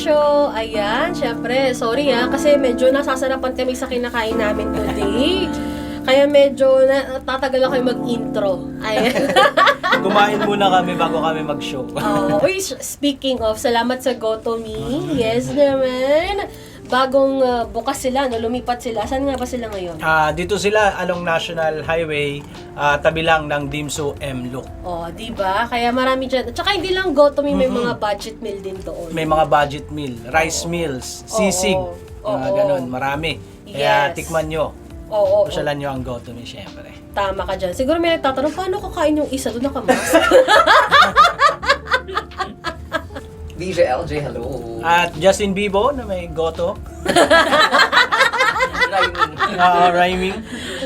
Show. Ayan, syempre, sorry kasi medyo nasasarapan kami sa kinakain namin today. Kaya medyo tatagal ako yung mag-intro. Ayan. Kumain muna kami bago kami mag-show. Uy, speaking of, salamat sa GoToMe. Yes naman. Bagong bukas sila, lumipat sila. Saan nga ba sila ngayon? Dito sila along National Highway, tabi lang ng Dimsu M-Look. Diba? Kaya marami dyan. Tsaka hindi lang GoToMe, may mga budget meal din doon. May mga budget meal, rice meals, sisig, ganun, marami. Kaya tikman nyo. Pasyalan nyo ang GoToMe, syempre. Tama ka dyan. Siguro may nagtatanong, paano kakain yung isa doon nakamask? DJ LJ, hello. At Justin Bieber na may goto. Rhyming. Rhyming.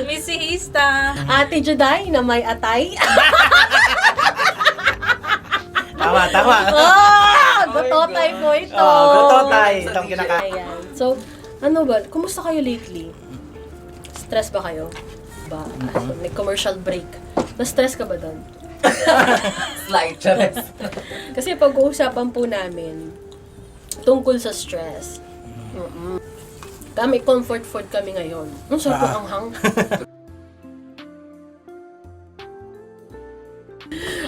Missy Hista. Ate Juday na may atay. Tama. Gototay po ito. Gototay. Itong kinakain. Ayan. So, ano ba? Kumusta kayo lately? Stress ba kayo? May commercial break. Na-stress ka ba doon? Slight chares. Kasi pag-uusapan po namin tungkol sa stress. Kami, comfort food kami ngayon. Ang sarap ng anghang.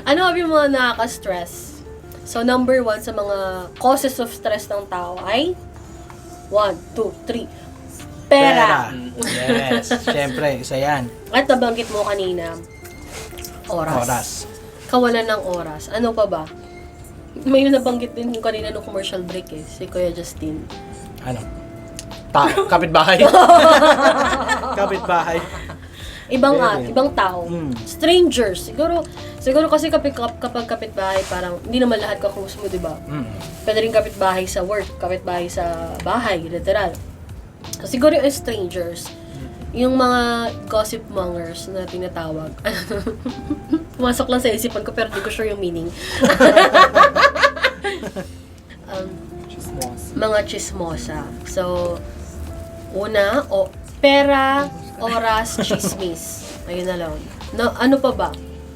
Ano yung mga nakaka-stress? So, number 1 sa mga causes of stress ng tao ay 1, 2, 3. Pera. Yes, syempre, isa yan. At nabanggit mo kanina, oras. Kawalan ng oras. Ano pa ba? May nabanggit din yung kanina nung commercial break si Kuya Justin. Ano? Kapitbahay. Kapitbahay. Ibang tao. Strangers. Siguro kasi kapag kapitbahay, parang hindi naman lahat kaklose mo, di ba? Pwede rin kapitbahay sa work, kapitbahay sa bahay, literal. So, siguro yung strangers. Yung mga gossip mongers na tinatawag. Pumasok lang sa isipan ko pero di ko sure yung meaning. Mga chismosa. So, una, pera, oras, chismis. Ayun na lang. Ano pa ba?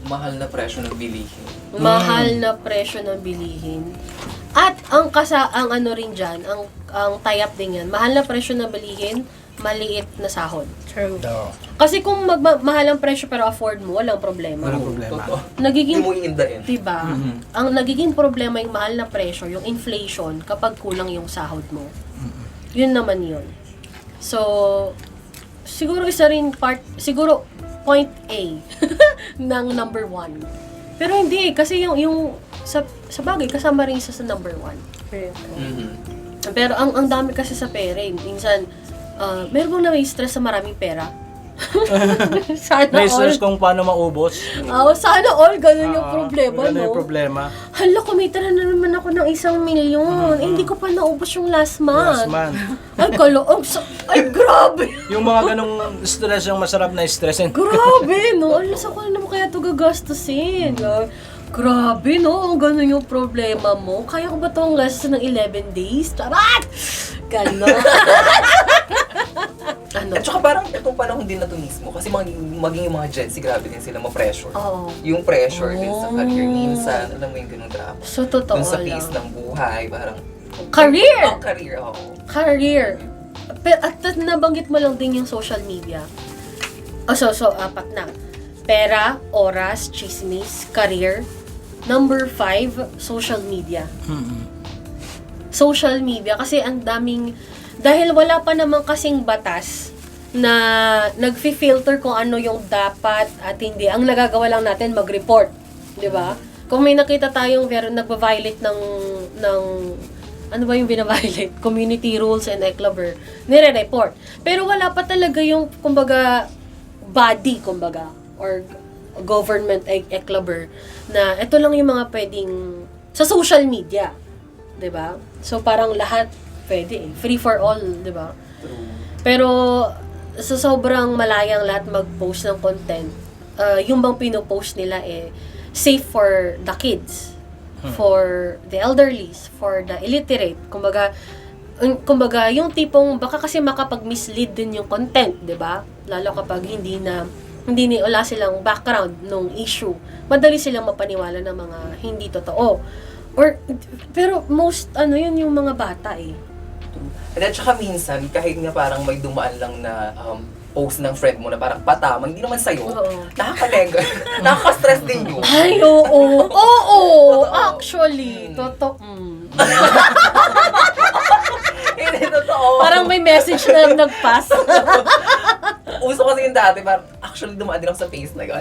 Mahal na presyo ng bilihin. Mahal na presyo ng bilihin. At ang ano rin dyan, ang tie-up din yan, mahal na presyo ng bilihin, maliit na sahod. True. Kasi kung mahal ang presyo pero afford mo, walang problema. Walang problema. Nagiging, Hindi mo iindain. diba? Ang nagiging problema yung mahal na presyo, yung inflation, kapag kulang yung sahod mo. Yun naman yun. So, siguro isa rin siguro point A ng number 1. Pero hindi, kasi yung sa bagay, kasama rin isa sa number 1. Pero ang dami kasi sa pera, minsan, meron bang na-stress sa maraming pera? Sana May all. source kung paano maubos. Sana all, ganun yung problema, Ganun no? yung problema. Hala, kumita na naman ako ng 1,000,000. Hindi ko pa naubos yung last month. Last month. Ay, ay, grabe! Yung mga ganong stress, yung masarap na stressin. Grabe, no? Alas ako na naman kaya ito gagastusin. Grabe, no? Ganun yung problema mo. Kaya ko ba itong last ng 11 days? Charat! Ganon. Ano? At saka parang itong panahon din na ito mismo. Kasi maging yung mga Gen Z, grabe din sila ma-pressure. Oo. Yung pressure din sa career minsan, alam mo yung ganung drama. So, totoo Dun sa lang. pace ng buhay, parang... Career! Career, oo. Career. At nabanggit mo lang din yung social media. So, 4 na. Pera, oras, chismis, career. Number 5, social media. Social media, kasi ang daming... Dahil wala pa naman kasing batas na nagfi-filter kung ano yung dapat at hindi. Ang nagagawa lang natin, mag-report. Di ba? Kung may nakita tayong nagpa-violate ng ano ba yung bina-violate? Community rules and ECLABER. Nire-report. Pero wala pa talaga yung, kumbaga, body, kumbaga, or government ECLABER, na ito lang yung mga pwedeng, sa social media. 'Di ba? So, parang lahat pwede. Free for all, 'di ba? Pero, sa sobrang malayang lahat mag-post ng content, yung bang pinopost nila safe for the kids, for the elderlies, for the illiterate. Kumbaga, yung tipong baka kasi makapag-mislead din yung content, 'di ba? Lalo kapag wala silang background nung issue. Madali silang mapaniwala ng mga hindi totoo. Or, pero most, yun yung mga bata eh. And then, tsaka minsan, kahit nga parang may dumaan lang na post ng friend mo na parang patama, hindi naman sa'yo, Oo. nakakalega, nakaka-stress din yun. Ay, oo. Oo, Totoo. actually. Totoo. Hindi, totoo. Parang may message na nag-pass. Uso kasi yung dati, parang actually dumaan din ako sa face na yun.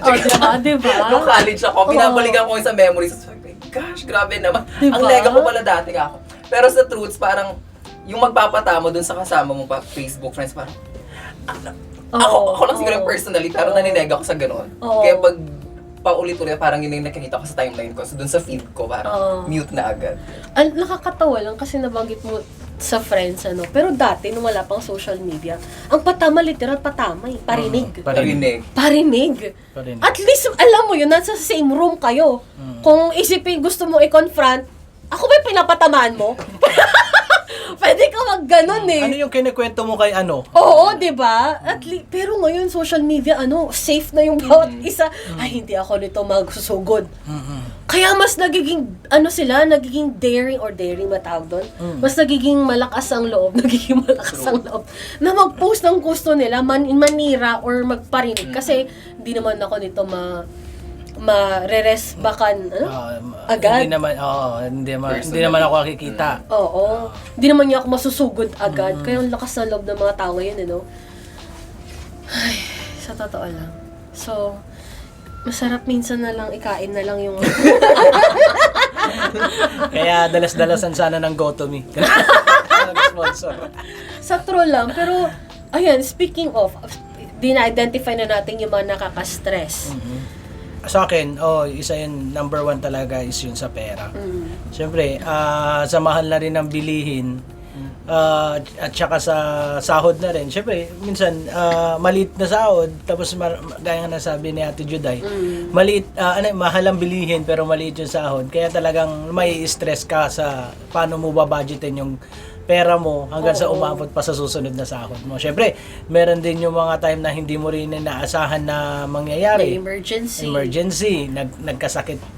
Diba? Nung college ako, Oo. binabalikan ko yung sa memories. So, gosh, grabe naman. Diba? Ang lega ko pala dati ako. Pero sa truths, parang yung magpapatama dun sa kasama mo pa, Facebook friends, parang, ako lang siguro yung personally, pero naninega ako sa ganun. Oo. Kaya pag paulit-ulit, parang yun yung nakikita ko sa timeline ko. So dun sa feed ko, parang Oo. mute na agad. Nakakatawa lang kasi nabanggit mo sa friends, Pero dati, nung wala pang social media, ang patama, literal patama eh. Parinig. Narinig. Parinig. Parinig. At least, alam mo yun, nasa same room kayo. Kung isipin, gusto mo i-confront, ako ba yung pinapatamaan mo? Pwede ka mag-ganon eh. Ano yung kinikwento mo kay ano? Oo, di ba? Pero ngayon, social media, safe na yung bawat isa. Ay, hindi ako nito magsusugod. Kaya mas nagiging, nagiging daring or daring matawag doon. Mas nagiging malakas ang loob, na mag-post ng gusto nila, manira or magparinig. Kasi, hindi naman ako nito ma-re-resbakan, agad. Hindi naman ako nakikita. Oo. Hindi naman niya ako masusugod agad. Kaya ang lakas ng loob ng mga tao ngayon, Ay, sa totoo lang. So, masarap minsan na lang, ikain na lang yung... Kaya dalas-dalasan sana ng GoToMe. Sponsor. sa true lang. Pero, ayan, speaking of, dina-identify na natin yung mga nakaka-stress. Sa akin, isa yun, number one talaga is yun sa pera. Siyempre, sa mahal na rin ng bilihin, at saka sa sahod na rin. Siyempre, minsan, maliit na sahod, tapos gaya nga nasabi ni Ate Juday, maliit, mahal ang bilihin, pero maliit yung sahod. Kaya talagang may stress ka sa paano mo babudgetin yung pera mo hanggang sa umabot pa sa susunod na sahod mo. Siyempre, meron din yung mga time na hindi mo rin inaasahan na mangyayari. Emergency.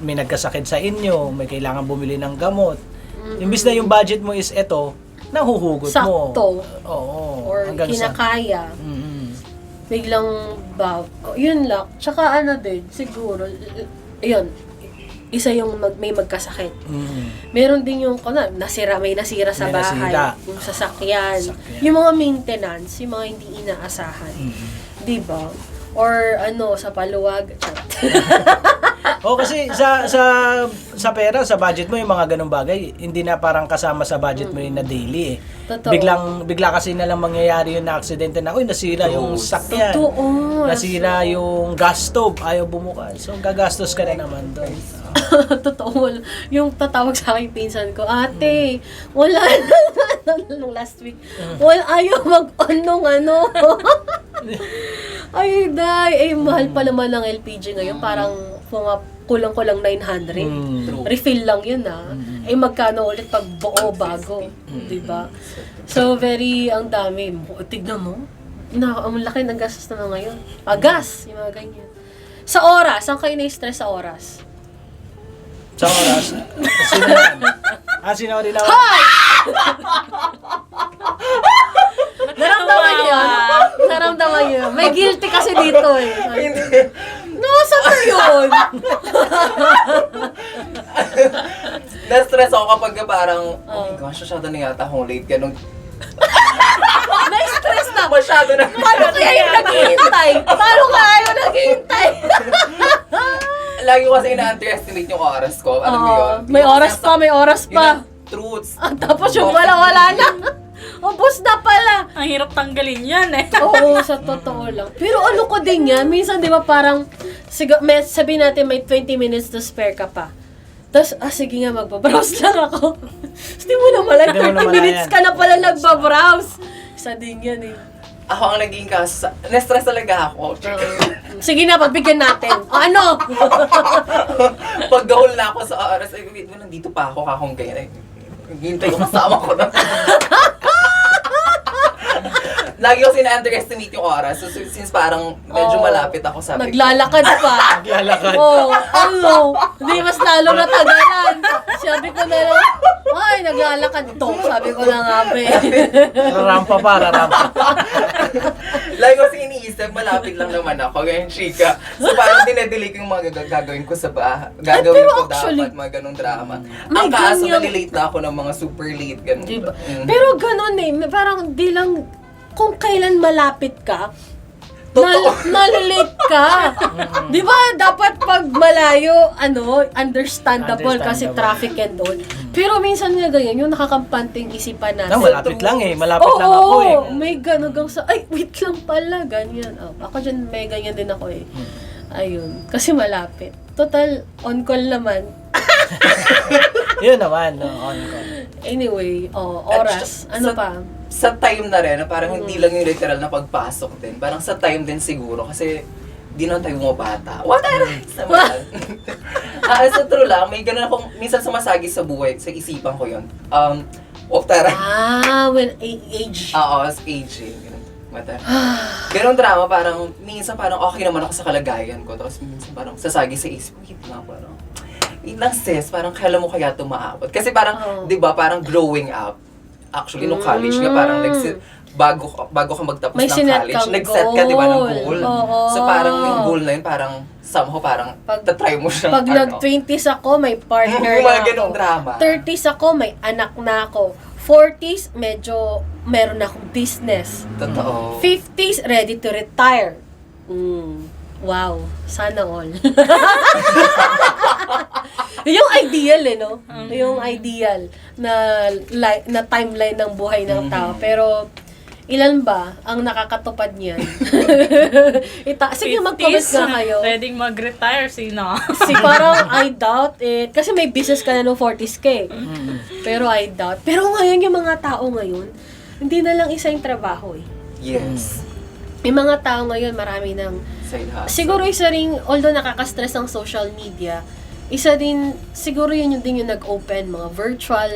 May nagkasakit sa inyo, may kailangan bumili ng gamot. Imbis na yung budget mo is eto, nahuhugot mo. Sakto. Oo. Or hanggang kinakaya. Biglang yun lang. Tsaka din, siguro, yun, isa yung may magkasakit. Meron din yung, may nasira sa May bahay. nasira. Yung sasakyan. Yung mga maintenance, yung mga hindi inaasahan. Diba? Or sa paluwag. Kasi sa pera, sa budget mo yung mga ganung bagay, hindi na parang kasama sa budget mo yun na daily eh. Totoo. Bigla kasi na lang mangyayari yung na-aksidente na, nasira yung sakyan. Totoo. Nasira yung gas stove, ayaw bumukas. So gagastos ka na naman doon. Totoo. Yung tatawag sa akin pinsan ko, ate, wala na nung last week. Ayaw mag-on nung Ay, mahal pa naman ng LPG ngayon. Parang kulang-kulang 900. Refill lang yun magkano ulit pag buo bago. Diba? So, ang dami. Tignan mo. Ang laki ng gastos na ngayon. Gas, yung mga ganyan. Sa oras, saan kayo na-stress sa oras? Sa oras, sinawan. Sinawari-lawan. Hoy! Naramdaman niyo yun? Naramdaman niyo yun? May guilty kasi dito eh. Saan na yun? Na-stress ako kapag parang, oh my gosh, masyado na yata akong late. Ganun. Na-stress na. Masyado na. Paano kaya yung naghihintay? Lagi ko kasi na-underestimate yung oras ko. Alam mo yun? May oras pa. Yun ang truths. Tapos yung wala na. Ubus na pala. Ang hirap tanggalin yan Oo, sa totoo lang. Pero ko din yan, minsan di ba parang, sabihin natin may 20 minutes to spare ka pa. Tapos, sige nga, magbabrowse lang ako. Hindi mo naman lang, 30 minutes ka na pala nagbabrowse. Isa din yan Ako ang naging kaso. Na-stress talaga ako. Sige na, pagbigyan natin. Pag gahol na ako sa oras, wait mo, nandito pa ako kakong ganyan. Hintay ko kasama ko na. lagi ko sina-underestimate yung oras. So, since parang medyo malapit ako, sabi ko. Naglalakad pa. Naglalakad. Oo, hindi mas lalo natagalan. Sabi ko na lang, ay, naglalakad to. Sabi ko na nga, be. Rarampa. Lagi ko kasi iniisip, malapit lang naman ako, ganyan, chika. So parang dinedelay ko yung mga gagawin ko sa bahay. Gagawin pero ko actually, dapat, mga ganong drama. may Ang kaso, ganyang- nalilate na ako ng mga super late, ganun. Diba? Mm. Pero ganun eh, parang di lang, kung kailan malapit ka, Totoo. nalilate ka. Di ba, dapat pag malayo, understandable kasi Understandable. traffic and all. Pero minsan nga ganyan, yung nakakampanting isipan natin. No, malapit lang eh. Malapit lang ako eh. May ganugang sa, ay, wait lang pala, ganyan. Oh, ako dyan, may ganyan din ako eh. Ayun, kasi malapit. Total, on call naman. Yun naman, no, on call. Anyway, oras. Ano sa- pa? Sa time na rin, na parang hindi lang yung literal na pagpasok din. Parang sa time din siguro, kasi di naman tayo mga bata. What are naman? Sa true lang, may ganun akong, minsan sumasagi sa buhay, sa isipan ko yun. Tara. When age. Oo, as aging. Ganun. Mata. Ganun drama, parang, minsan parang okay naman ako sa kalagayan ko. Tapos minsan parang sasagi sa isip ko, wait lang sis, parang kailan mo kaya tumaabot? Kasi parang, di ba, parang growing up, actually, nung college nga, parang bago ka magtapos May ng sinet college, kang nag-set ka, di ba, ng goal. goal. Oo. So parang yung goal na yun, parang somehow, parang tatry mo siyang, Pag nag-20s ako, may partner Mga na ganong ako. drama. 30s ako, may anak na ako. 40s, medyo meron akong business. Totoo. 50s, ready to retire. Wow, sana all. Yung ideal no? Yung ideal na timeline ng buhay ng tao. Pero ilan ba ang nakakatupad niyan? Sige, mag-comment 50s, nga kayo. Pwedeng mag-retire, sino? Parang I doubt it. Kasi may business ka na nung 40s ka eh. Pero I doubt. Pero ngayon yung mga tao ngayon, hindi na lang isa yung trabaho eh. Yes. Yung mga tao ngayon, marami ng... Side hustle. Siguro isa rin, although nakaka-stress ang social media, isa din, siguro yun yung din yung nag-open, mga virtual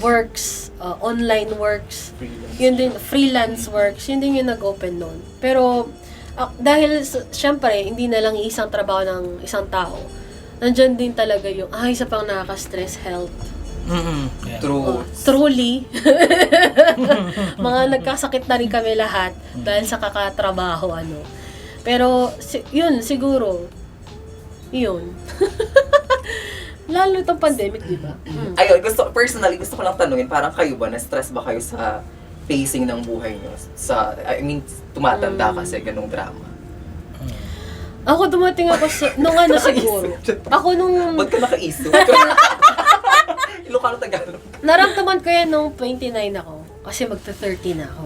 works, online works, yun din, freelance works, yun din yung nag-open nun. Pero, dahil, syempre, hindi na lang isang trabaho ng isang tao, nandyan din talaga yung, isa pang nakaka-stress, health. Yeah. True. Truly, mga nagkasakit na rin kami lahat dahil sa kakatrabaho, Pero, yun, siguro, yun. Lalo itong pandemic, di ba? Ayun, personally, gusto ko lang tanungin, parang kayo ba, na-stress ba kayo sa pacing ng buhay nyo? Tumatanda kasi ganung drama. Ako dumating ako sa, nung siguro. Ako nung, Ba't ka nakaisip? Ilocano Tagalog. naramdaman ko yan nung 29 ako. Kasi magta-30 na ako.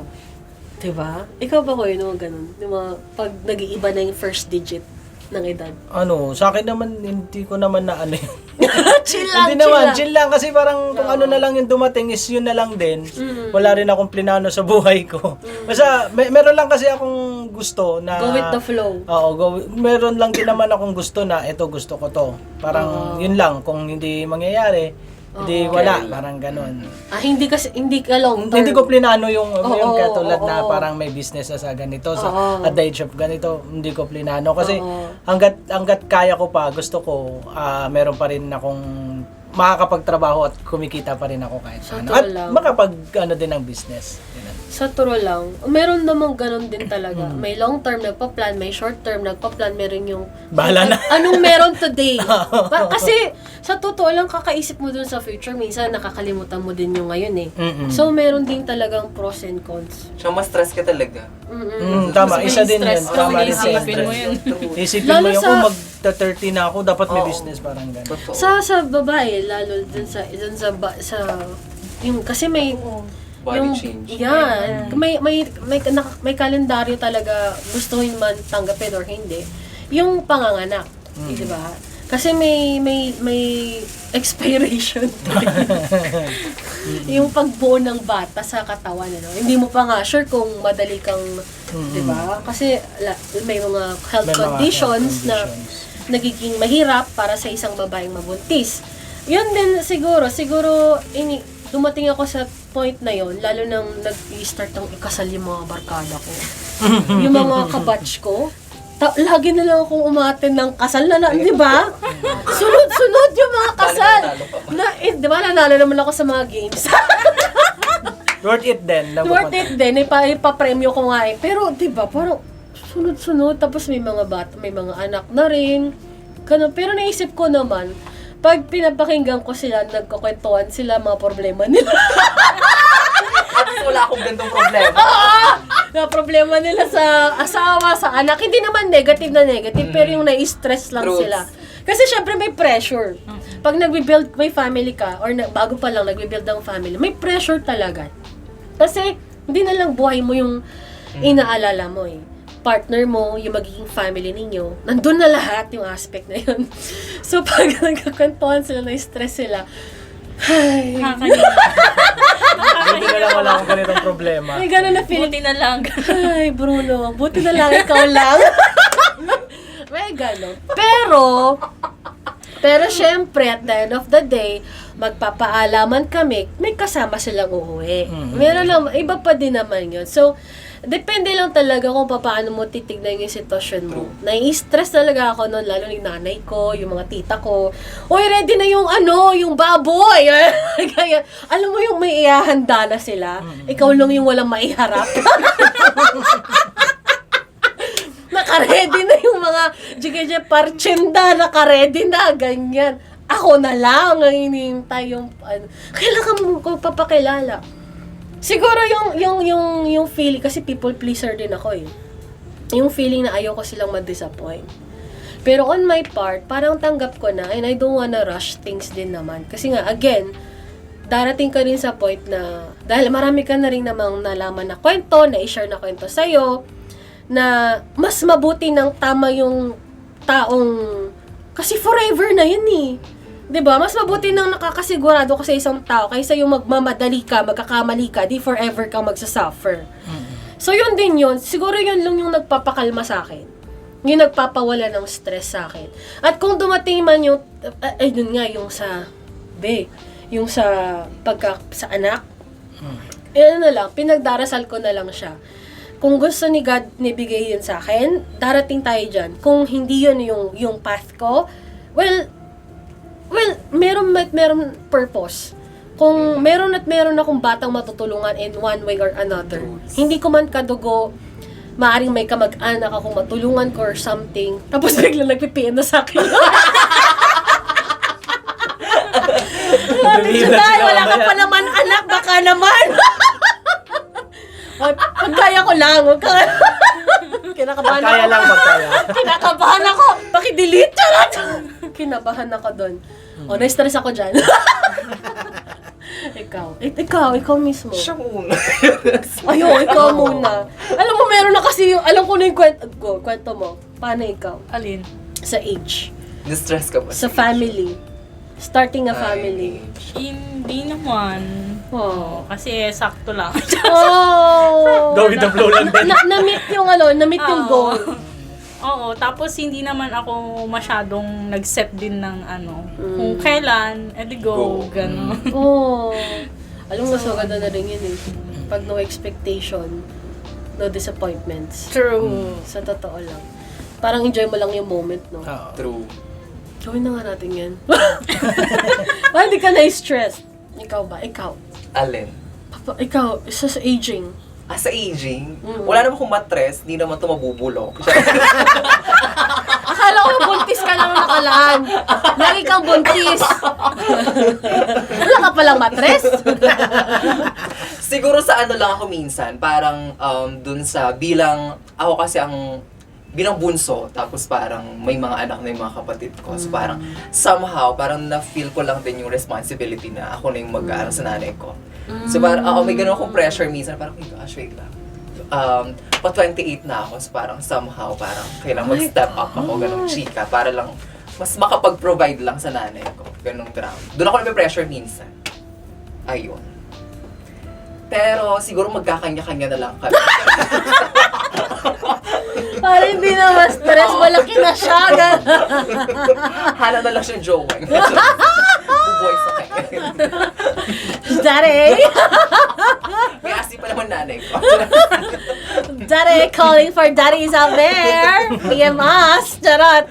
Diba? Ikaw ba ko yun nung ganun? Yung mga, pag nag-iiba na yung first digit ng edad. Sa akin naman, hindi ko naman na yun. Chill lang, Hindi naman, chill lang kasi parang kung ano na lang yung dumating is yun na lang din. Wala rin akong plinano sa buhay ko. Basta meron lang kasi akong gusto na Go with the flow. Oo, meron lang din naman akong gusto na ito gusto ko to. Parang yun lang, kung hindi mangyayari, hindi wala, parang ganun. Hindi ka long term. Hindi ko plinano yung Oo, katulad na oo. parang may business na sa ganito, Oo. at the age of ganito, hindi ko plinano. Kasi Oo. hanggat kaya ko pa, gusto ko, meron pa rin akong makakapagtrabaho at kumikita pa rin ako kahit Sa ano. totoo At lang. makapag din ng business. Ganun. Sa true lang, meron namang ganun din talaga. May long term nagpa-plan, may short term nagpa-plan, meron yung... Bahala na. Anong meron today? Kasi sa totoo lang, kakaisip mo dun sa future, minsan nakakalimutan mo din yung ngayon eh. So meron din talagang pros and cons. Siya, mas stress ka talaga. Tama, Mas isa may din yun. stress Tama ka, rin sa isipin mo stress. yun. Isipin Lalo mo yung, sa- magta-30 na ako, dapat may Oo. business, parang ganun. Totoo. Sa babae, lalo dun sa yung kasi may Body yung change. yan, may kalendaryo talaga gustuhin man tanggapin or hindi. Yung panganganak, di ba? Kasi may expiration date. Yung pagbuo ng bata sa katawan, hindi mo pa nga sure kung madali kang, di ba? Kasi may mga health May mga conditions health na nagiging mahirap para sa isang babaeng mabuntis. Yun din siguro dumating ako sa point na yon, lalo nang nag-i-start ng ikasal yung mga barkada ko. Yung mga kabatch ko, lagi na lang akong umaten ng kasal na, di ba? Sunod-sunod yung mga kasal. Di ba, nanalo naman ako sa mga games. Worth it din. Worth it din, ipapremyo ko nga eh. Pero, di ba, parang sunod-sunod, tapos may mga bata, may mga anak na rin. Ganun. Pero naisip ko naman, pag pinapakinggan ko sila, nagkukwentuhan sila, mga problema nila. At wala akong gantong problema. Na problema nila sa asawa, sa anak. Hindi naman negative na negative, pero yung nai-stress lang Truth. sila. Kasi syempre may pressure. Pag nagbi-build, may family ka, or bago pa lang nagbi-build ng family, may pressure talaga. Kasi hindi na lang buhay mo yung inaalala mo eh. Partner mo, yung magiging family ninyo, nandun na lahat yung aspect na yun. So pag nagkakwentuhan sila, na-stress sila, ay, Buti na lang wala akong ganitong problema. may gano'n na feeling. Buti na lang. Ay, Bruno, buti na lang ikaw lang. May gano'n. Pero syempre, at the end of the day, magpapaalaman kami, may kasama silang uuwi. Meron lang, iba pa din naman yun. So, depende lang talaga kung paano mo titignan yung sitwasyon mo. Nai-stress talaga ako noon, lalo yung nanay ko, yung mga tita ko. Uy, ready na yung yung baboy! Kaya, alam mo yung may ihahanda na sila, ikaw lang yung walang maiharap. Naka-ready na yung mga jigay parchenda, naka-ready na, ganyan. Ako na lang ang hinihintay yung kailangan mo papakilala. Siguro yung feeling, kasi people pleaser din ako eh. Yung feeling na ayaw ko silang ma-disappoint. Pero on my part, parang tanggap ko na, and I don't wanna rush things din naman. Kasi nga, again, darating ka rin sa point na, dahil marami ka na rin namang nalaman na kwento, na i-share na kwento sa'yo, na mas mabuti ng tama yung taong, kasi forever na yun eh. 'Di ba? Mas mabuti nang nakakasigurado ka sa isang tao kaysa yung magmamadali ka, magkakamali ka, di forever kang magsasuffer. So yun din yun. Siguro yun lang yung nagpapakalma sa akin. Yung nagpapawala ng stress sa akin. At kung dumating man yung, yun nga, yung sa sa anak, na lang, pinagdarasal ko na lang siya. Kung gusto ni God nibigay yun sa akin, darating tayo dyan. Kung hindi yun yung path ko, well, meron purpose. Kung meron akong batang matutulungan in one way or another, hindi ko man kadugo, maaring may kamag-anak akong matulungan ko or something, tapos biglang nagpipiin na sa akin. Sabi siya, dahil wala ka pa naman anak, baka naman. Pagkaya ko lang, kinakabahan Kaya ako. lang magkaya. Kinakabahan ako. Paki-delete charot. Kinabahan ako doon. Na-stress ako dyan. Ikaw mismo. Siya muna. Ayun, ikaw muna. Alam mo, meron na kasi alam ko na yung kwento mo. Paano ikaw? Alin? Sa age. Na-stress ka ba? Sa family. Starting a family. Hindi naman. Oh. Kasi sakto lang. Oh! Go with the flow lang din. Na-meet yung goal. Oo, tapos hindi naman ako masyadong nag-set din ng kung kailan, edi go, gano'n. Oh. Alam mo, mas maganda na rin yun eh. Pag no expectation, no disappointments. True. Sa totoo lang. Parang enjoy mo lang yung moment, no? Oo. True. Gawin na nga natin yan. Hindi ka na-stress. Ikaw ba? Ikaw. Alin? Ikaw, isa sa aging. Sa aging, wala naman akong matres, di naman ito mabubulok. Akala ko buntis ka lang nakalaan. Lagi kang buntis. Wala ka palang matres? Siguro sa lang ako minsan, parang dun sa ako kasi bilang bunso, tapos parang may mga anak na yung mga kapatid ko. So parang somehow, parang na-feel ko lang din yung responsibility na ako na yung mag-aaral sa nanay ko. So parang, may ganun akong pressure minsan, parang, oh gosh, wait lang. Pa 28 na ako, so parang somehow, parang kailangan mag-step up ako, ganun chika, para lang, mas makapag-provide lang sa nanay ko. Ganun drama. Doon ako na-pressure minsan. Ayun. Pero siguro magkakanya-kanya na lang kami. Para hindi na ma-stress, malaki na siya. Hala na lang siyang joke. voice sa kanya. Daddy! May asi pa naman nanay ko. Daddy, calling for daddies out there! PM us! Charot!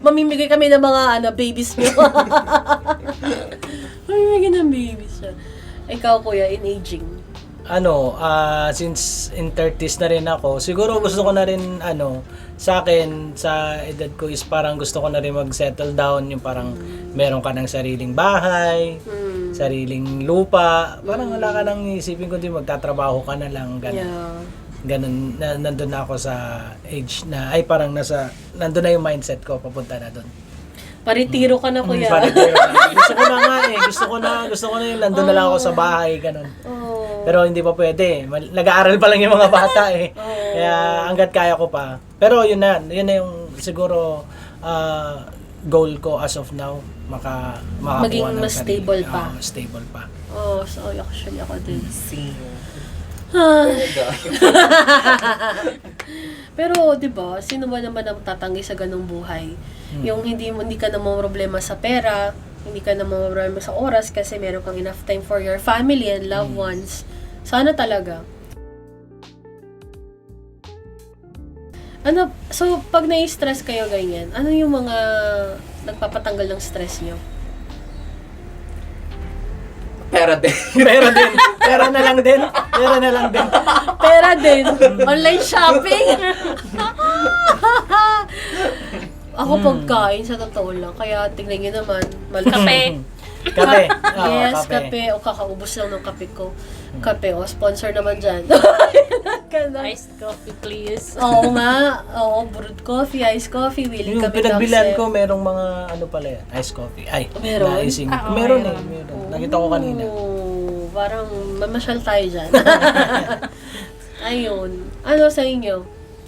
Mamimigay kami ng mga babies nyo. Mamimigay ng babies siya. Ikaw, kuya, in aging. Since in 30s na rin ako, siguro gusto ko na rin, sa akin, sa edad ko is parang gusto ko na rin mag-settle down, yung parang meron ka ng sariling bahay, sariling lupa, parang wala ka nang isipin kundi magtatrabaho ka na lang, ganun. Yeah. Ganun, nandun na ako sa age na, nandun na yung mindset ko, papunta na dun. Paritiro ka na, kuya. Gusto ko na nga gusto ko na yung nandun na lang ako sa bahay, ganun. Oh. Pero hindi pa pwede. Nag-aaral pa lang yung mga bata eh. Kaya hanggat kaya ko pa. Pero yun na yung siguro goal ko as of now. Makakuha Maging ng mas sarili. stable pa. Stable pa. Oh, so actually ako din. See. Pero 'di ba, sino ba naman ang tatanggi sa ganung buhay? Yung hindi ka na problema sa pera, hindi ka na problema sa oras kasi meron kang enough time for your family and loved ones. Sana talaga. So pag nai-stress kayo ganyan, ano yung mga nagpapatanggal ng stress nyo? Pera din. Pera na lang din. Pera din. Online shopping. Ako pagkain sa totoo lang. Kaya tingnan nyo naman. Kape. Kape. Yes, kape. O kakaubos lang ng kape ko. Kape. O sponsor naman dyan. Iced coffee, please. Oo nga. Oo, brewed coffee, iced coffee. Willing Yung kami pinagbilan tapos ko, merong mga pala yan, iced coffee. Ay, Meron? naising. Ah, Meron meron. meron. Nakita ko kanina. Oo, parang mamasyal tayo dyan. Ayun. Ano sa inyo?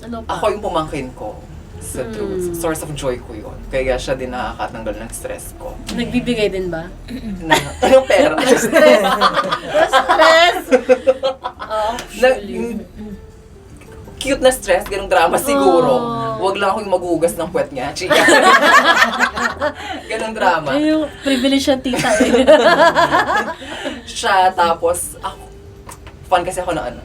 Ano pa? Ako yung pumangkin ko. Sa truth. Source of joy ko yun. Kaya siya din nakakatanggal ng stress ko. Nagbibigay din ba? Yung pera. Stress! Actually. Cute na stress, ganung drama siguro. Oh. Wag lang ako yung maghugas ng puwet niya. Chika. Ganung drama. Ay, yung privilege ng tita eh. Siya, tapos ako, fan kasi ako ng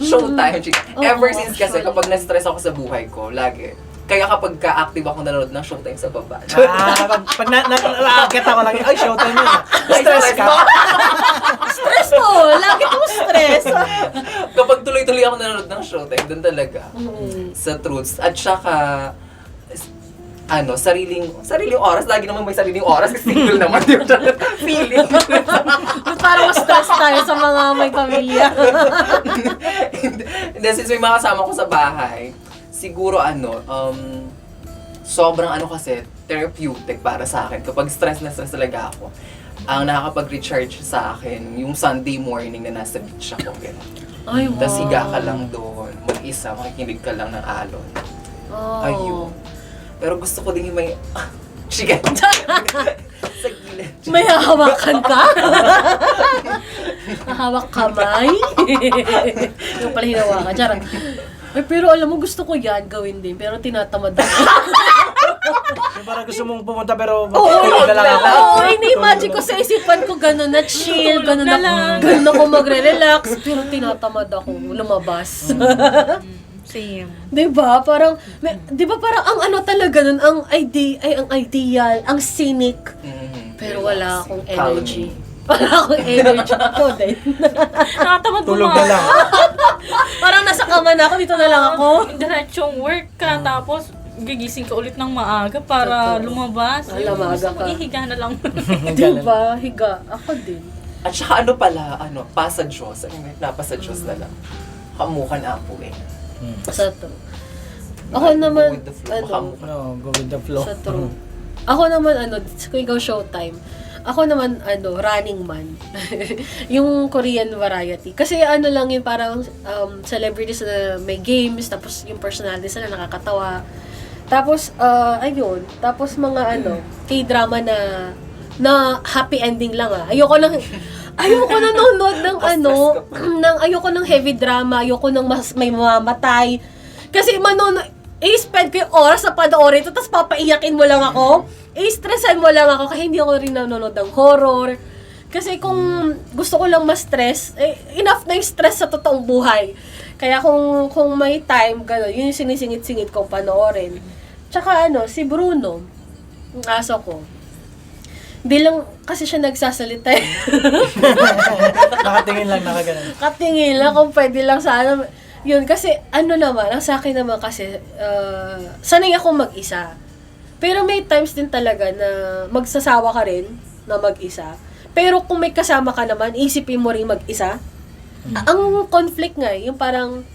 showtime, chika. Ever since kasi, actually. kapag na-stress ako sa buhay ko, lagi. Kaya kapag ka-active ako nanonood ng showtime sa baba. Pag na-akit ako lagi, ay, showtime yun. Stress ka. Stress to! Lagi kong stress. Kapag tuloy-tuloy ako nanonood ng showtime, doon talaga. Sa truths. At saka, sariling oras. Lagi naman may sariling oras kasi single naman. Di ba? Feeling. Parang stress tayo sa mga may pamilya. Hindi, since may mga kasama ko sa bahay, siguro sobrang kasi, therapeutic para sa akin. Kapag stress na stress talaga ako, ang nakakapag-recharge sa akin, yung Sunday morning na nasa beach ako. Ay, wow. Tapos higa ka lang doon, mag-isa, makikinig ka lang ng alon. Oh. Ayun. Pero gusto ko din yung may... Sige. Sa gilid. May hahawakan ka? Hahawak kamay? Yung pala hinawakan. Charot. Ay, pero alam mo, gusto ko yan gawin din. Pero tinatamad ako. Yung parang gusto mong pumunta pero Oo, tulog na lang ako. Oo, ini-imagine ko sa isipan ko gano'n na chill, gano'n ako magre-relax. Pero tinatamad ako lumabas. Same. Diba? Parang, parang ang talaga nun, ang ideal, ang scenic. Pero wala akong energy. Wala akong energy. Ako din. Nakatamad Tulog na lang. Parang nasa kama na ako, dito na lang ako. Diretsong work ka, tapos gigising ka ulit ng maaga para Totoo. lumabas. Ay, maaga ka. Ihiga na lang. Diba? Higa. Ako din. At saka pasa Diyos. Napasa Diyos na lang. Kamukan ako eh. Sa to. Ako naman, Go with the flow. Go with the flow. sa true. Ako naman, kung ikaw showtime, ako naman, Running Man. Yung Korean variety. Kasi lang yun, parang celebrities na may games, tapos yung personalities na nakakatawa. Tapos, ayun. Tapos mga K-drama na happy ending lang Ayoko nanonood ng ayoko ng heavy drama, ayoko ng may mamamatay. Kasi i-spend ko yung oras sa panoorin ito, tapos papaiyakin mo lang ako. i-stressan mo lang ako kasi hindi ako rin nanonood ng horror. Kasi kung gusto ko lang ma-stress, enough na yung stress sa totoong buhay. Kaya kung may time, gano'n, yun yung sinisingit-singit kong panoorin. Tsaka si Bruno, yung aso ko, bilang kasi siya nagsasalita Nakatingin lang, nakaganon. katingin lang kung pwede lang sana. Yun, kasi naman, ang sa akin naman kasi, sanay akong mag-isa. Pero may times din talaga na magsasawa ka rin na mag-isa. Pero kung may kasama ka naman, isipin mo rin mag-isa. Ang conflict nga, yung parang,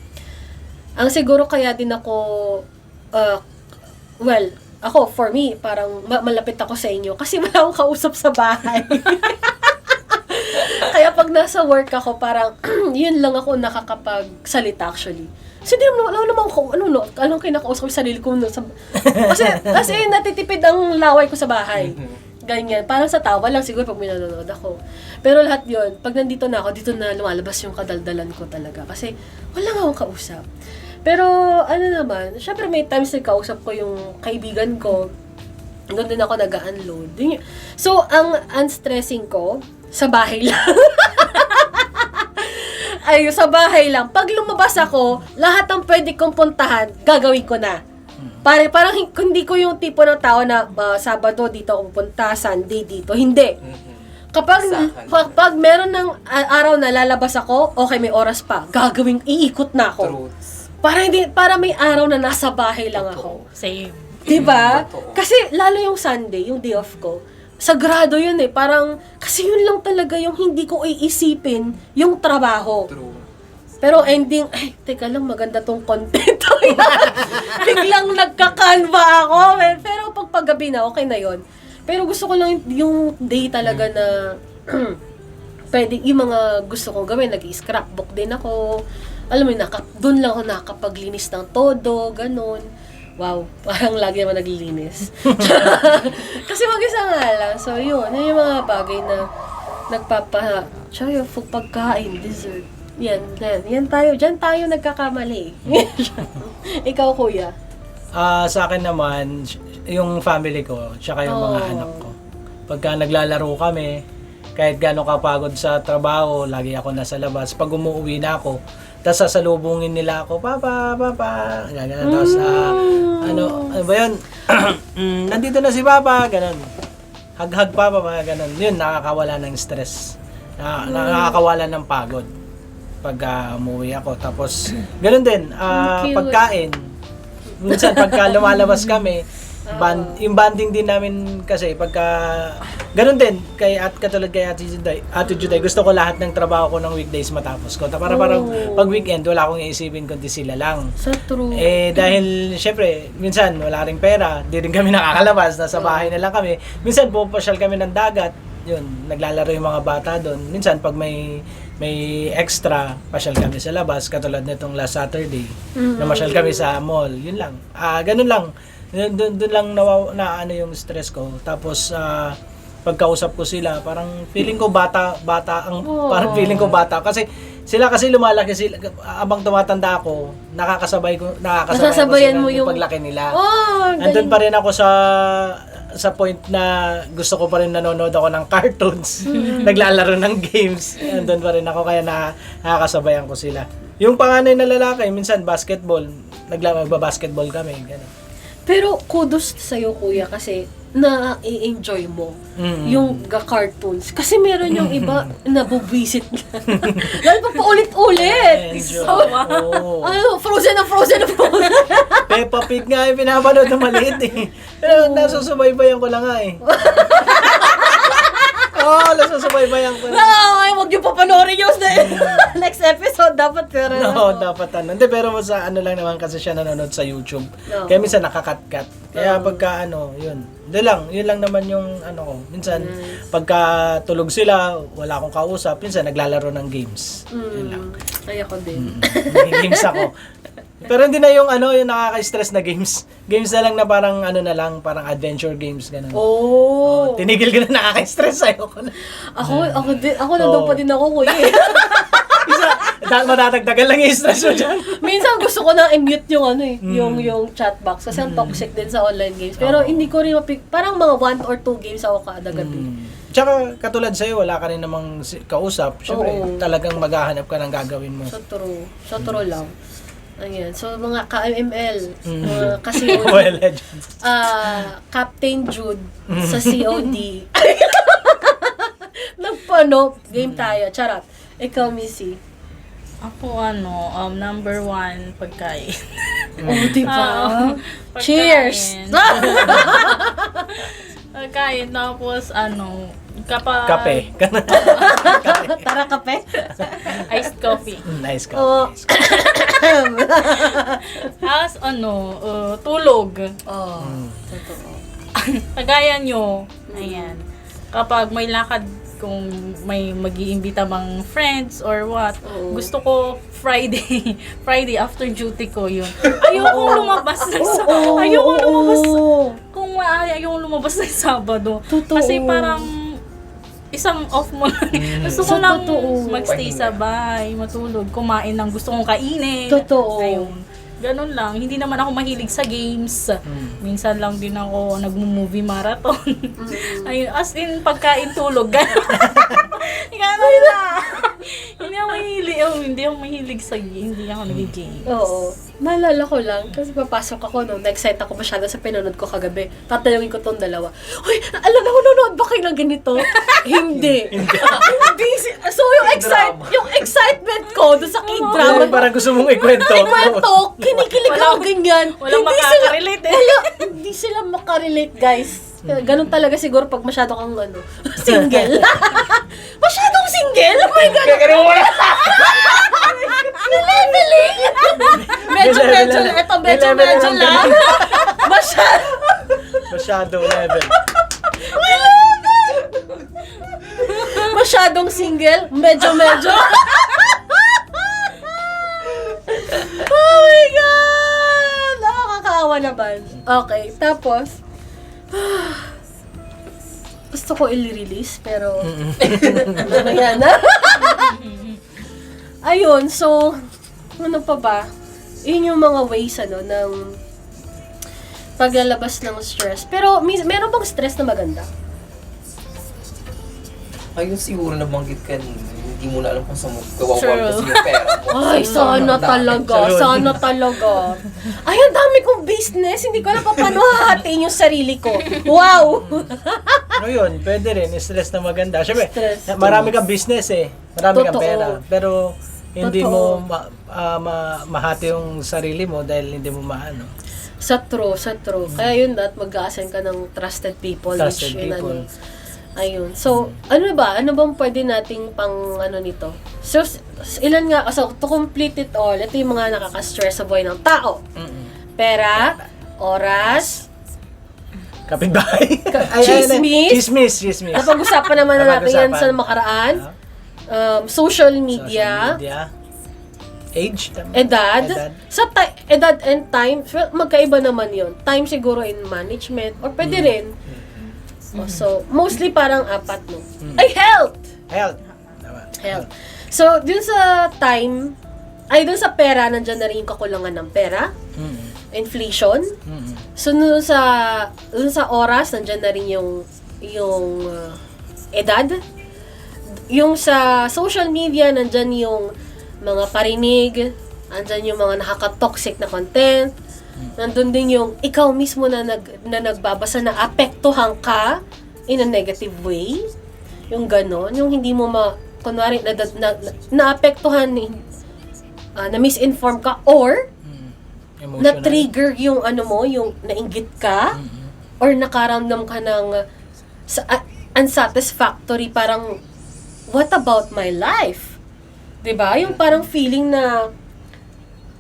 ang siguro kaya din ako, ako, for me, parang malapit ako sa inyo kasi wala akong kausap sa bahay. Kaya pag nasa work ako, parang, yun lang ako nakakapagsalita actually. Kasi di naman, wala naman ako, anong kinakausap ko sa sarili ko. Kasi natitipid ang laway ko sa bahay. Ganyan. Parang sa tawa lang siguro pag may nanonood ako. Pero lahat yun, pag nandito na ako, dito na lumalabas yung kadaldalan ko talaga. Kasi wala nga akong kausap. Pero naman, syempre may times na kausap ko yung kaibigan ko. Doon din ako nag-unload. So, ang unstressing ko, sa bahay lang. Ay, sa bahay lang. Pag lumabas ako, lahat ng pwede kong puntahan, gagawin ko na. Parang hindi ko yung tipo ng tao na Sabado dito ako pupunta, Sunday dito. Hindi. Kapag meron ng araw na lalabas ako, okay, may oras pa, iikot na ako. Truths. Para may araw na nasa bahay lang ako. Same. Diba? Totoo. Kasi lalo yung Sunday, yung day off ko, sagrado yun Parang, kasi yun lang talaga yung hindi ko iisipin yung trabaho. True. Pero ending, teka lang, maganda tong content. Biglang nagka-canva ako. Pero paggabi na, okay na yon. Pero gusto ko lang yung day talaga na pwede, yung mga gusto kong gawin, nag-scrapbook din ako. Alam mo yun, doon lang ako nakapaglinis ng todo, ganun. Wow, parang lagi naman naglilinis. Kasi mag-isa nga lang. So yun yung mga bagay na tsaka yung pagkain, dessert. Yan tayo. Diyan tayo nagkakamali. Ikaw, kuya? Sa akin naman, yung family ko, tsaka yung mga anak ko. Pagka naglalaro kami, kahit gano'ng kapagod sa trabaho, lagi ako nasa labas. Pag umuwi na ako, tapos sasalubungin nila ako, Papa, gano'n. Tapos, ano ba yun? Nandito na si Papa, gano'n. Hag-hag Papa, mga gano'n. Yun, nakakawala ng stress. Nakakawala ng pagod pag umuwi ako. Tapos, gano'n din, pagkain. Minsan, pagka lumalabas kami, yung banding din namin kasi pagka ganun din katulad kay Ate Juday, gusto ko lahat ng trabaho ko ng weekdays matapos ko. Para parang pag weekend wala akong iisipin kundi sila lang. So true. Dahil syempre minsan wala ring pera, di rin kami nakakalabas, nasa bahay na lang kami. Minsan pupasyal kami ng dagat, yun, naglalaro yung mga bata doon. Minsan pag may extra, pasyal kami sa labas katulad nitong last Saturday. Namasyal kami sa mall, yun lang. Ganun lang. Doon lang na yung stress ko. Tapos pagkausap ko sila, parang feeling ko bata parang feeling ko bata kasi sila lumalaki sila abang tumatanda ako, nakakasabay ko Nasasabayan sila mo yung paglaki nila. galing. Andun pa rin ako sa point na gusto ko pa rin nanonood ako ng cartoons, naglalaro ng games. Andun pa rin ako kaya nakakasabayan ko sila. Yung panganay na lalaki, minsan basketball, magba-basketball kami, ganun. Pero kudos sa'yo, kuya, kasi na-i-enjoy mo yung cartoons. Kasi meron yung iba na bubisit na. Lalo pa paulit-ulit. Enjoy. So, frozen. Peppa Pig nga yung pinapanood na maliit Pero nasusubaybayan ko lang nga nasusubaybayan ko lang. Huwag niyo papanoorin yung next episode. Dapat pero Dapat Hindi, pero sa lang naman kasi siya nanonood sa YouTube. Kaya minsan nakakat-cut. Kaya pagka yun. Yun lang naman yung ko. Minsan, pagka tulog sila, wala akong kausap. Minsan, naglalaro ng games. Yun lang. Ay, ako din. Games ako. Pero hindi na yung yung nakaka-stress na games. Games na lang na parang parang adventure games ganun. Oh. Tinigil ko na nakaka-stress, ayoko na. Ako nandun pa din ako, kuya. Madadagdagan lang yung stress mo dyan. Minsan gusto ko na i-mute yung yung chat box kasi ang toxic din sa online games. Pero hindi ko rin parang mga 1 or 2 games ako kada gabi. Tsaka katulad sa'yo, wala ka rin namang kausap. Siyempre, Oo. talagang maghahanap ka ng gagawin mo. So true. So true lang. Ayan. So mga ka-MML, mga kasi Mobile Legends. Captain Jude sa COD. Nagpano, game tayo. Charot. Ikaw, Missy. Ako number 1, pagkain. Oh, diba? Pagkain. Cheers! Pagkain, tapos kapag... Kape. Tara, kape. Iced coffee. Nice ka. Oh. Tapos tulog. Oh, totoo. Kagaya nyo, ayan. Kapag may lakad, kung may mag-iimbita mang friends or what, Oo. gusto ko Friday after duty ko yun. Ayokong lumabas ng ayokong lumabas kung ayokong lumabas ng Sabado. Totoo. Kasi parang isang off mo lang. Gusto ko Sa lang totoo. magstay sa bahay, matulog, kumain ng gusto kong kainin. Totoo. Ayun. Ganun lang. Hindi naman ako mahilig sa games. Minsan lang din ako nagmo-movie marathon. Ayun, as in pagkain tulog. Ganun lang. Hindi ako mahilig sa game. Hindi ako nag-game. Oo. Naalala ko lang, kasi papasok ako nung na-excite ako masyado sa pinanood ko kagabi. Tatanungin ko tong dalawa. Uy, alam na, nanonood ba kayo ng ganito? Hindi. Hindi. So, yung excitement ko doon sa K-drama, Parang gusto mong ikwento. kwento, kinikilig ako ganyan. Walang Hindi makaka-relate eh. Hindi sila makarelate, guys. Ganun talaga siguro pag masyado kang single. Masyadong single? Oh my God! Leveling! Medyo lang. Masyado level. Masyadong single? Medyo. Oh my God! Nakakaawa naman. Okay, tapos, gusto ko i-release, pero ano yan, ha? Ayun, so, ano pa ba? Yun yung mga ways, ng paglalabas ng stress. Pero, meron bang stress na maganda? Ayun siguro nabanggit kanina. Hindi mo na alam kung saan mo gawawan True. kasi yung pera mo. Ay, sana talaga. Salud. Sana talaga. Ay, ang dami kong business. Hindi ko alam pa paano hahatiin yung sarili ko. Wow! No yun, pwede rin. Stress na maganda. Siyempre, Stress. marami kang business eh. Marami kang Totoo. pera. Pero hindi Totoo. mo mahati yung sarili mo dahil hindi mo maano. Sa true. Kaya yun, mag-a-assign ka ng trusted people. Trusted which yun, people. Ayun. So, ano ba? Ano bang pwede nating pang nito? So, ilan nga, so, to complete it all, ito yung mga nakaka-stress sa buhay ng tao. Pera, oras, Kapitbahay. Chismis. Chismis. napag-usapan naman na natin yan sa Napag-usapan. makaraan. Social Social media, media. Age. tama? edad. Sa edad and time, well, magkaiba naman yon. Time siguro in management, or pwede rin. Oh, so, mostly parang 4, no? Ay, health! Health. Tama. Health. So, dun sa time, dun sa pera, nandyan na rin yung kakulangan ng pera, inflation. So, dun sa oras, nandyan na rin yung edad. Yung sa social media, nandyan yung mga parinig, nandyan yung mga nakaka-toxic na content, nandun din yung ikaw mismo na nagbabasa na apektuhan ka in a negative way. Yung ganon, yung hindi mo kunwari, naapektuhan, na misinform ka, or Emotional. na-trigger yung yung nainggit ka, or nakaramdam ka ng unsatisfactory, parang, what about my life? 'Di ba? Yung parang feeling na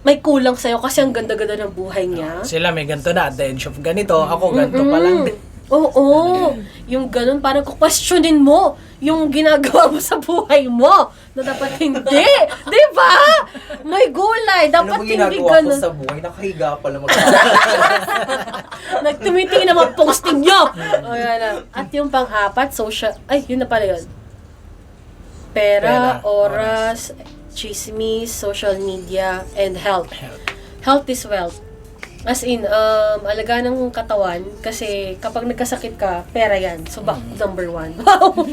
may kulang sa'yo kasi ang ganda-ganda ng buhay niya. Sila may ganito na, at the age of ganito, ako ganito pa lang din. Oo. Yung ganun, parang questionin mo yung ginagawa mo sa buhay mo. Na dapat hindi. Di ba? May gulay. Ano Dapat ba hindi ginagawa ko ganun. sa buhay? Nakahiga pala Nagtumitingin na mga posting nyo. O, yan na. At yung pang-4, social, yun na pala yun. Pera, Pera, oras, chismis, social media, and health. Health is wealth. As in, alaga ng katawan, kasi kapag nagkasakit ka, pera yan. So, number 1. Wow!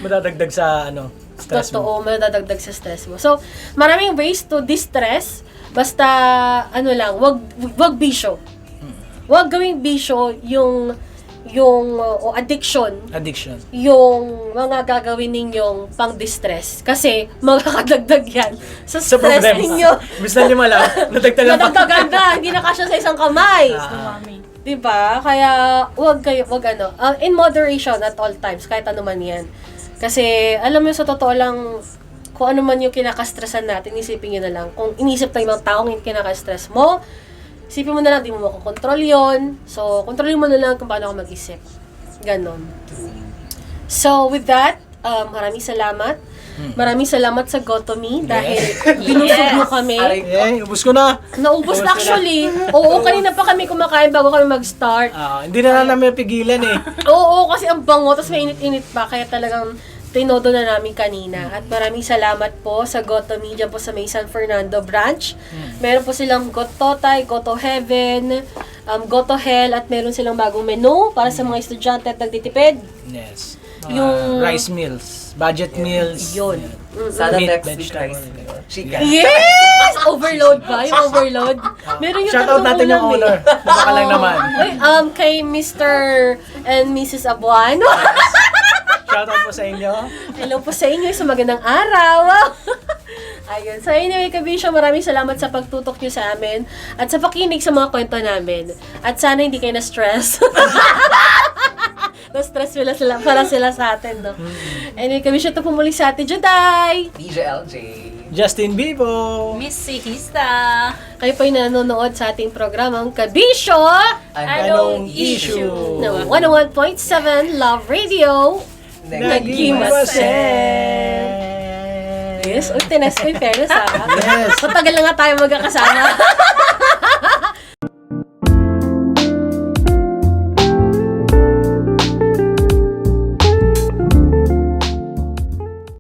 Madadagdag sa stress mo. Totoo, madadagdag sa stress mo. So, maraming ways to distress, basta, wag bisyo. Wag gawing bisyo yung addiction, yung mga gagawin ninyong pang-distress. Kasi, makakadagdag yan sa Sa stress problema. ninyo. Bis na 5 lang, nadagdagan pa. Nadagdagan na, hindi na kasya sa isang kamay. Dumami. Diba? Kaya, in moderation at all times, kahit ano man yan. Kasi, alam mo, sa totoo lang, kung ano man yung kinakastressan natin, isipin nyo na lang. Kung inisip ng ibang taong yung kinakastress mo, isipin mo na lang, di mo makokontrol yon. So, kontrolin mo na lang kung paano ka mag-isip. Ganon. So, with that, maraming salamat. Maraming salamat sa Gotomy dahil binusog mo kami. Ubus ko na. Naubos na actually. Oo, kanina pa kami kumakain bago kami mag-start. Hindi na namin pigilan eh. Oo, kasi ang bango, tapos mainit-init pa, kaya talagang tinodo na namin kanina. At maraming salamat po sa Gotomy dyan po sa may San Fernando branch. Meron po silang Goto Tay, Goto Heaven, Goto Hell, at meron silang bagong menu para sa mga estudyante at nagtitipid. Yes. Yung- Rice meals, budget meals. Yun. Sada Meat, text with vegetable. rice. Chicken. Yes! Overload ba? Yung overload? Meron yung Shoutout tatlong natin yung ulam owner. Baka lang naman. Ay, kay Mr. and Mrs. Abuano. Shoutout po sa inyo. Hello po sa inyo, isang magandang araw. Ayun. So anyway, Kabisyo, maraming salamat sa pagtutok nyo sa amin at sa pakinig sa mga kwento namin. At sana hindi kayo na-stress. Na-stress pala sila sa atin, no? Anyway, Kabisyo, ito po muli sa atin, Juday! DJ LJ. Justin Bibo. Miss Sikista. Kayo po yung nanonood sa ating programang Kabisyo! Anong issue? Na 101.7 Love Radio. Nagimasen. Yes, tines ko yung fairness, ha? Yes. Matagal na nga tayo magkakasama.